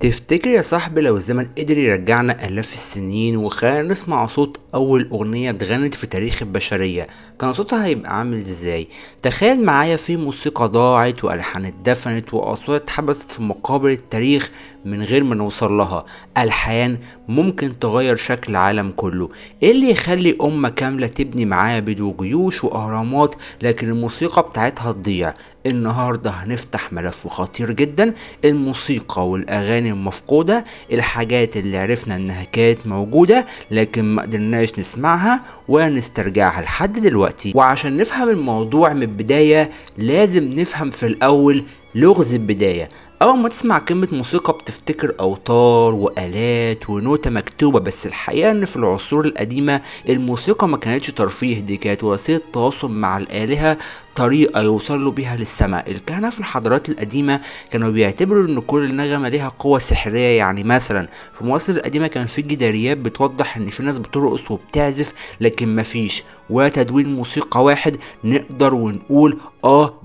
تفتكر يا صاحبي لو الزمن قدر يرجعنا آلاف السنين وخلانا نسمع صوت أول أغنية اتغنت في تاريخ البشرية، كان صوتها هيبقى عامل ازاي؟ تخيل معايا في موسيقى ضاعت وألحان اتدفنت وأصوات اتحبست في مقابر التاريخ من غير ما نوصل لها. ألحان ممكن تغير شكل العالم كله. ايه اللي يخلي أمة كاملة تبني معابد وجيوش وأهرامات لكن الموسيقى بتاعتها تضيع؟ النهاردة هنفتح ملف خطير جدا، الموسيقى والأغاني المفقودة، الحاجات اللي عرفنا انها كانت موجودة لكن ما قدرناش نسمعها ولا نسترجعها لحد دلوقتي. وعشان نفهم الموضوع من البداية لازم نفهم في الأول لغز البداية. أول ما تسمع كلمة موسيقى بتفتكر أوتار وآلات ونوتة مكتوبة، بس الحقيقة إن في العصور القديمة الموسيقى ما كانتش ترفيه، دي كانت وسيلة تواصل مع الآلهة، طريقة يوصلوا بيها للسماء. الكهنة في الحضارات القديمة كانوا بيعتبروا إن كل نغمة ليها قوة سحرية. يعني مثلا في مصر القديمة كان في جداريات بتوضح إن في ناس بترقص وبتعزف لكن مفيش ولا تدوين موسيقى واحد نقدر ونقول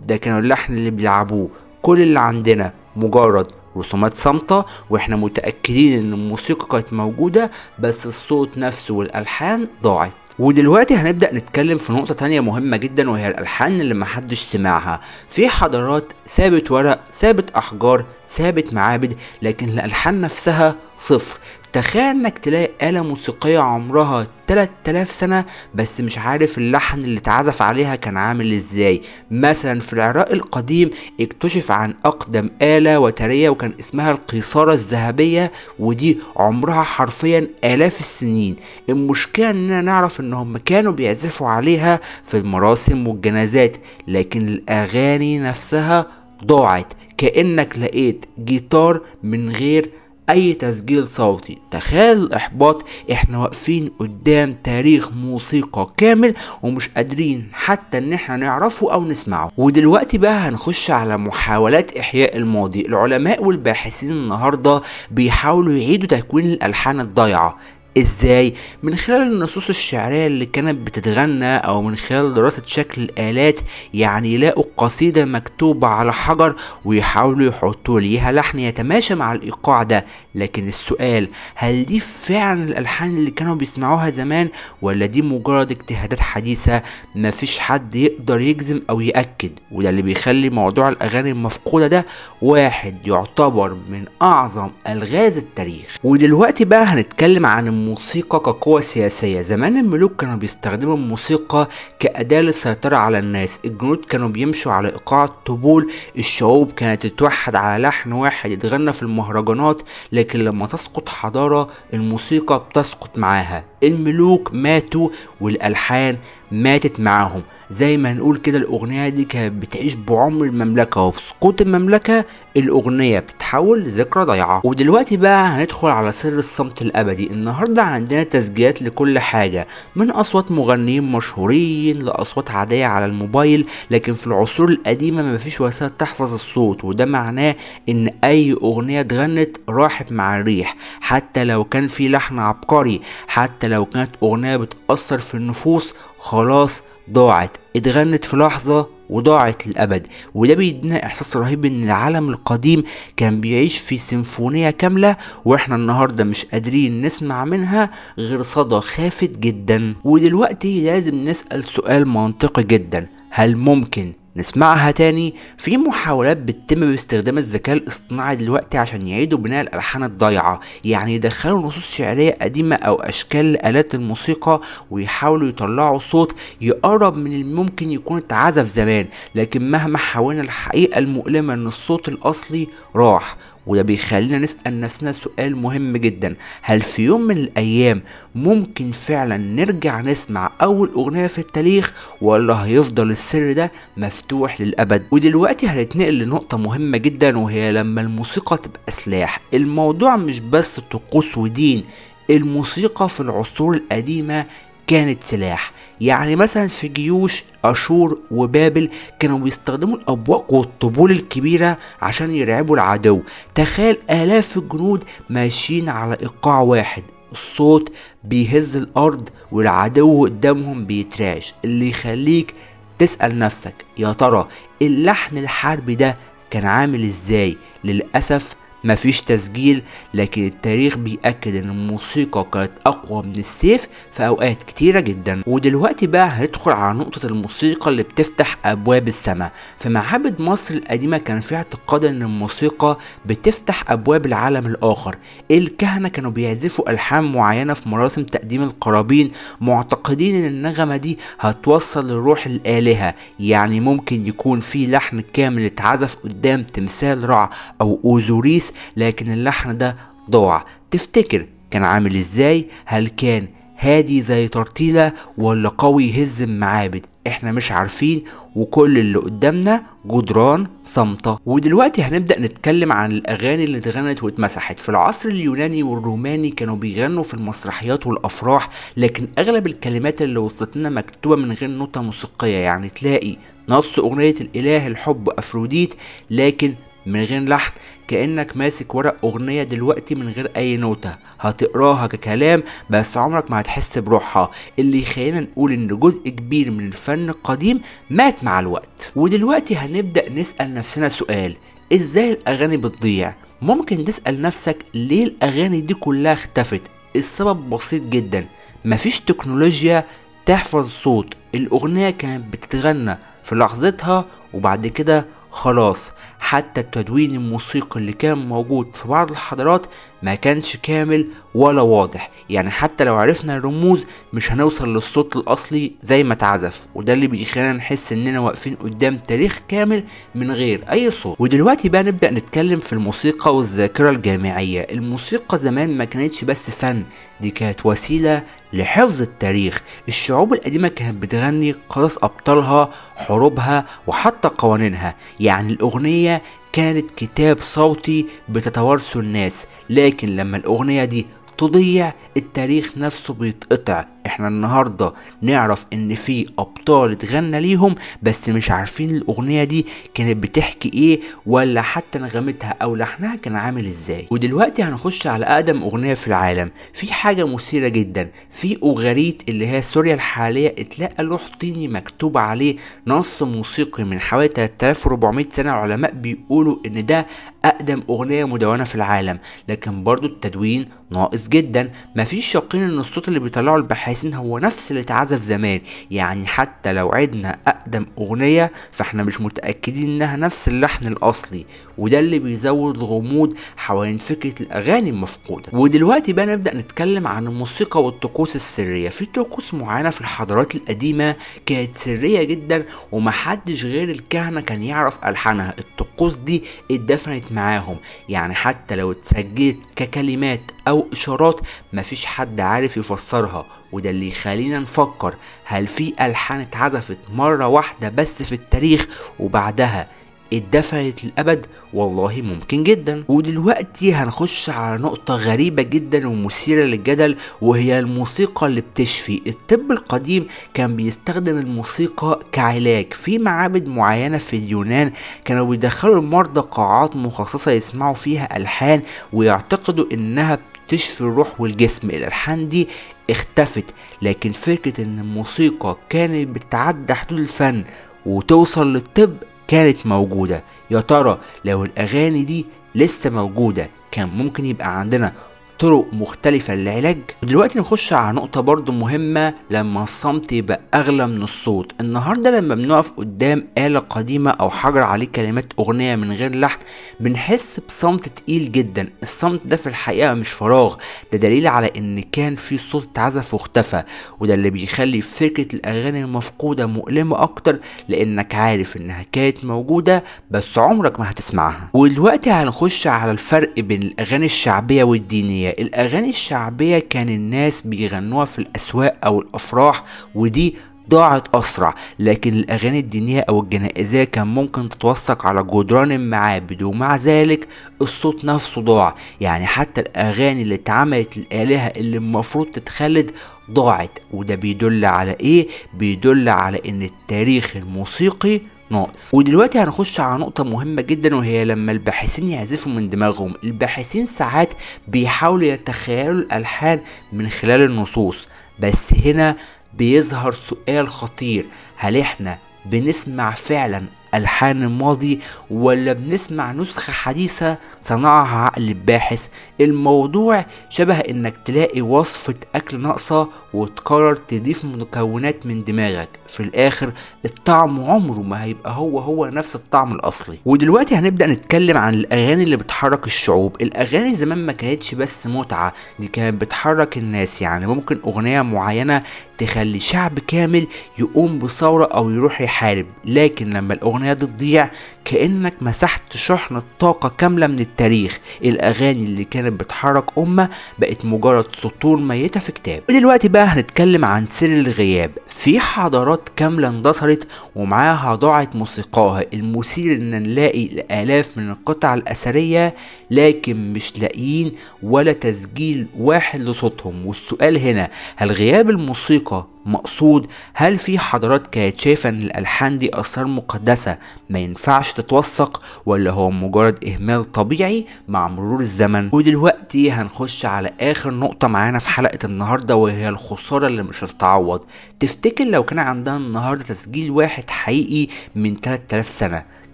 ده كانوا اللحن اللي بيلعبوه. كل اللي عندنا مجرد رسومات صامتة، واحنا متأكدين ان الموسيقى كانت موجودة بس الصوت نفسه والألحان ضاعت. ودلوقتي هنبدأ نتكلم في نقطة تانية مهمة جدا، وهي الألحان اللي محدش سمعها. في حضارات سابت ورق، سابت أحجار، سابت معابد، لكن الألحان نفسها صفر. تخيل انك تلاقي آلة موسيقية عمرها 3000 سنة بس مش عارف اللحن اللي اتعزف عليها كان عامل ازاي. مثلا في العراق القديم اكتشف عن اقدم آلة وترية وكان اسمها القيصارة الذهبية، ودي عمرها حرفيا آلاف السنين. المشكلة اننا نعرف انهم كانوا بيعزفوا عليها في المراسم والجنازات، لكن الاغاني نفسها ضاعت. كأنك لقيت جيتار من غير اي تسجيل صوتي. تخيل الاحباط، احنا واقفين قدام تاريخ موسيقى كامل ومش قادرين حتى ان احنا نعرفه او نسمعه. ودلوقتي بقى هنخش على محاولات احياء الماضي. العلماء والباحثين النهاردة بيحاولوا يعيدوا تكوين الالحان الضايعة. ازاي؟ من خلال النصوص الشعرية اللي كانت بتتغنى او من خلال دراسة شكل الالات. يعني يلاقوا قصيدة مكتوبة على حجر ويحاولوا يحطوا ليها لحن يتماشى مع الايقاع ده. لكن السؤال، هل دي فعلا الالحان اللي كانوا بيسمعوها زمان ولا دي مجرد اجتهادات حديثة؟ مفيش حد يقدر يجزم او يأكد، وده اللي بيخلي موضوع الاغاني المفقودة ده واحد يعتبر من اعظم الغاز التاريخ. ودلوقتي بقى هنتكلم عن الموسيقى كقوة سياسية. زمان الملوك كانوا بيستخدموا الموسيقى كأداة للسيطرة على الناس، الجنود كانوا بيمشوا على إيقاع الطبول، الشعوب كانت تتوحد على لحن واحد يتغنى في المهرجانات. لكن لما تسقط حضارة الموسيقى بتسقط معاها. الملوك ماتوا والألحان ماتت معاهم. زي ما نقول كده الأغنية دي كانت بتعيش بعمر المملكة، وبسقوط المملكة الأغنية بتتحول لذكرى ضيعة. ودلوقتي بقى هندخل على سر الصمت الأبدي. النهاردة عندنا تسجيلات لكل حاجة، من أصوات مغنيين مشهورين لأصوات عادية على الموبايل. لكن في العصور القديمة مفيش وسائل تحفظ الصوت، وده معناه إن أي أغنية اتغنت راحت مع الريح. حتى لو كان في لحن عبقري، حتى لو كانت أغنية بتأثر في النفوس، خلاص ضاعت، اتغنت في لحظة وضاعت للأبد. وده بيدينا إحساس رهيب إن العالم القديم كان بيعيش في سيمفونية كاملة، وإحنا النهاردة مش قادرين نسمع منها غير صدى خافت جدا. ودلوقتي لازم نسأل سؤال منطقي جدا، هل ممكن نسمعها تاني؟ في محاولات بتتم باستخدام الذكاء الاصطناعي دلوقتي عشان يعيدوا بناء الالحان الضايعه، يعني يدخلوا نصوص شعريه قديمه او اشكال لآلات الموسيقى ويحاولوا يطلعوا صوت يقرب من اللي ممكن يكون اتعزف زمان. لكن مهما حاولنا الحقيقه المؤلمه ان الصوت الاصلي راح. وده بيخلينا نسأل نفسنا سؤال مهم جدا، هل في يوم من الأيام ممكن فعلا نرجع نسمع أول أغنية في التاريخ، ولا هيفضل السر ده مفتوح للأبد؟ ودلوقتي هنتنقل لنقطة مهمة جدا، وهي لما الموسيقى تبقى سلاح. الموضوع مش بس طقوس ودين، الموسيقى في العصور القديمة كانت سلاح. يعني مثلا في جيوش أشور وبابل كانوا بيستخدموا الأبواق والطبول الكبيرة عشان يرعبوا العدو. تخيل آلاف الجنود ماشيين على إيقاع واحد، الصوت بيهز الأرض والعدو قدامهم بيترعش، اللي يخليك تسأل نفسك يا ترى اللحن الحربي ده كان عامل ازاي؟ للأسف مفيش تسجيل، لكن التاريخ بيأكد ان الموسيقى كانت اقوى من السيف في اوقات كتيرة جدا. ودلوقتي بقى هندخل على نقطة الموسيقى اللي بتفتح ابواب السماء. في معابد مصر القديمة كان في اعتقاد ان الموسيقى بتفتح ابواب العالم الاخر. الكهنة كانوا بيعزفوا الحان معينة في مراسم تقديم القرابين، معتقدين ان النغمة دي هتوصل لروح الآلهة. يعني ممكن يكون في لحن كامل اتعزف قدام تمثال رع او اوزوريس، لكن اللحن ده ضاع. تفتكر كان عامل ازاي؟ هل كان هادي زي ترتيلة ولا قوي يهز المعابد؟ احنا مش عارفين، وكل اللي قدامنا جدران صامتة. ودلوقتي هنبدأ نتكلم عن الأغاني اللي اتغنت واتمسحت. في العصر اليوناني والروماني كانوا بيغنوا في المسرحيات والأفراح، لكن أغلب الكلمات اللي وصلت لنا مكتوبة من غير نوتة موسيقية. يعني تلاقي نص أغنية الإله الحب أفروديت لكن من غير لحن، كأنك ماسك ورق أغنية دلوقتي من غير أي نوتة، هتقراها ككلام بس عمرك ما هتحس بروحها، اللي يخلينا نقول إن جزء كبير من الفن القديم مات مع الوقت. ودلوقتي هنبدأ نسأل نفسنا سؤال: إزاي الأغاني بتضيع؟ ممكن تسأل نفسك ليه الأغاني دي كلها اختفت؟ السبب بسيط جدا، مفيش تكنولوجيا تحفظ صوت. الأغنية كانت بتتغنى في لحظتها وبعد كده خلاص. حتى التدوين الموسيقي اللي كان موجود في بعض الحضارات ما كانش كامل ولا واضح، يعني حتى لو عرفنا الرموز مش هنوصل للصوت الأصلي زي ما اتعزف، وده اللي بيخلينا نحس اننا واقفين قدام تاريخ كامل من غير اي صوت. ودلوقتي بقى نبدأ نتكلم في الموسيقى والذاكرة الجامعية. الموسيقى زمان ما كانتش بس فن، دي كانت وسيلة لحفظ التاريخ. الشعوب القديمة كانت بتغني قصص أبطالها، حروبها، وحتى قوانينها. يعني الأغنية كانت كتاب صوتي بتتوارثه الناس، لكن لما الأغنية دي تضيع التاريخ نفسه بيتقطع. احنا النهاردة نعرف ان في ابطال اتغنى ليهم بس مش عارفين الاغنية دي كانت بتحكي ايه، ولا حتى نغمتها او لحنها كان عامل ازاي. ودلوقتي هنخش على اقدم اغنية في العالم. في حاجة مثيرة جدا، في اوغاريت اللي هي سوريا الحالية اتلقى لوح طيني مكتوب عليه نص موسيقي من حوالي 3400 سنة. العلماء بيقولوا ان ده اقدم اغنية مدونة في العالم، لكن برضو التدوين ناقص جدا. مفيش يقين ان الصوت اللي بيطلعه الباحثين هو نفس اللي اتعزف زمان. يعني حتى لو عدنا اقدم اغنية فاحنا مش متأكدين انها نفس اللحن الاصلي، وده اللي بيزود الغموض حوالين فكرة الاغاني المفقودة. ودلوقتي بقى نبدأ نتكلم عن الموسيقى والطقوس السرية. في طقوس معينة في الحضارات القديمة كانت سرية جدا ومحدش غير الكهنة كان يعرف ألحانها. الطقوس دي اتدفنت معاهم، يعني حتى لو اتسجلت ككلمات او اشارات مفيش حد عارف يفسرها. وده اللي يخلينا نفكر، هل في ألحان اتعزفت مرة واحدة بس في التاريخ وبعدها اتدفنت للأبد؟ والله ممكن جدا. ودلوقتي هنخش على نقطة غريبة جدا ومثيرة للجدل، وهي الموسيقى اللي بتشفي. الطب القديم كان بيستخدم الموسيقى كعلاج. في معابد معينة في اليونان كانوا بيدخلوا المرضى قاعات مخصصة يسمعوا فيها ألحان ويعتقدوا انها تشفي الروح والجسم. الألحان دي اختفت، لكن فكرة ان الموسيقى كانت بتعدى حدود الفن وتوصل للطب كانت موجودة. يا ترى لو الأغاني دي لسه موجودة كان ممكن يبقى عندنا طرق مختلفة للعلاج؟ ودلوقتي نخش على نقطة برضو مهمة، لما الصمت يبقى أغلى من الصوت. النهاردة لما بنقف قدام آلة قديمة أو حجر عليه كلمات أغنية من غير لحن بنحس بصمت تقيل جدا. الصمت ده في الحقيقة مش فراغ، ده دليل على إن كان في صوت اتعزف واختفى، وده اللي بيخلي فكرة الأغاني المفقودة مؤلمة أكتر، لأنك عارف إنها كانت موجودة بس عمرك ما هتسمعها. ودلوقتي هنخش على الفرق بين الأغاني الشعبية والدينية. الأغاني الشعبية كان الناس بيغنوها في الأسواق أو الأفراح ودي ضاعت أسرع، لكن الأغاني الدينية أو الجنائزية كان ممكن تتوثق على جدران المعابد ومع ذلك الصوت نفسه ضاع. يعني حتى الأغاني اللي اتعملت للآلهة اللي المفروض تتخلد ضاعت، وده بيدل على إيه؟ بيدل على إن التاريخ الموسيقي ناقص. ودلوقتي هنخش على نقطة مهمة جدا، وهي لما الباحثين يعزفوا من دماغهم. الباحثين ساعات بيحاولوا يتخيلوا الألحان من خلال النصوص، بس هنا بيظهر سؤال خطير، هل احنا بنسمع فعلا ألحان الماضي ولا بنسمع نسخة حديثة صنعها عقل الباحث؟ الموضوع شبه انك تلاقي وصفة اكل ناقصة وتقرر تضيف مكونات من دماغك، في الاخر الطعم عمره ما هيبقى هو نفس الطعم الاصلي. ودلوقتي هنبدأ نتكلم عن الاغاني اللي بتحرك الشعوب. الاغاني زمان ما كانتش بس متعة، دي كانت بتحرك الناس. يعني ممكن اغنية معينة تخلي شعب كامل يقوم بثورة او يروح يحارب، لكن لما الاغنية دي تضيع كأنك مسحت شحنة طاقة كاملة من التاريخ. الاغاني اللي كانت بتحرك امة بقت مجرد سطور ميتة في كتاب. ودلوقتي بقى هنتكلم عن سر الغياب. في حضارات كاملة اندثرت ومعاها ضاعت موسيقاها. المثير ان نلاقي الالاف من القطع الاثرية لكن مش لاقيين ولا تسجيل واحد لصوتهم. والسؤال هنا، هل غياب الموسيقى مقصود؟ هل في حضارات كانت شايفة ان الالحان دي اسرار مقدسة ما ينفعش تتوثق، ولا هو مجرد اهمال طبيعي مع مرور الزمن؟ ودلوقتي هنخش على اخر نقطة معانا في حلقة النهاردة، وهي الخسارة اللي مش هتتعوض. تفتكر لو كان عندنا النهاردة تسجيل واحد حقيقي من 3000 سنة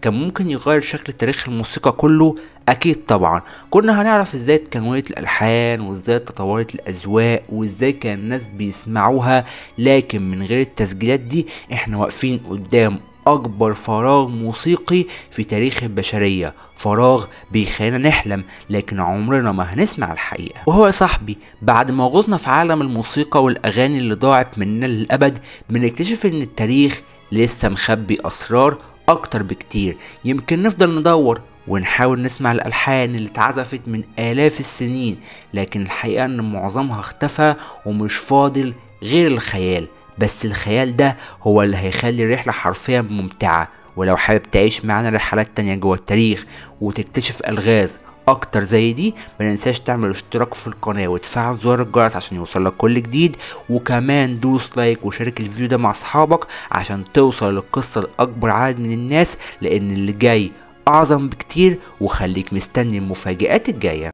كان ممكن يغير شكل تاريخ الموسيقى كله؟ اكيد طبعا. كنا هنعرف ازاي اتكونت الالحان وازاي تطورت الاذواق وازاي كان الناس بيسمعوها. لكن من غير التسجيلات دي احنا واقفين قدام اكبر فراغ موسيقي في تاريخ البشرية، فراغ بيخلينا نحلم لكن عمرنا ما هنسمع الحقيقة. وهو يا صاحبي بعد ما غوصنا في عالم الموسيقى والاغاني اللي ضاعت مننا للابد بنكتشف ان التاريخ لسه مخبي اسرار اكتر بكتير. يمكن نفضل ندور ونحاول نسمع الألحان اللي اتعزفت من آلاف السنين، لكن الحقيقة ان معظمها اختفى ومش فاضل غير الخيال. بس الخيال ده هو اللي هيخلي الرحلة حرفيا ممتعة. ولو حابب تعيش معانا رحلات تانية جوه التاريخ وتكتشف ألغاز اكتر زي دي، مننساش تعمل اشتراك في القناة وتفعل زر الجرس عشان يوصلك كل جديد، وكمان دوس لايك وشارك الفيديو ده مع اصحابك عشان توصل للقصة لاكبر عدد من الناس، لان اللي جاي اعظم بكتير. وخليك مستني المفاجآت الجاية.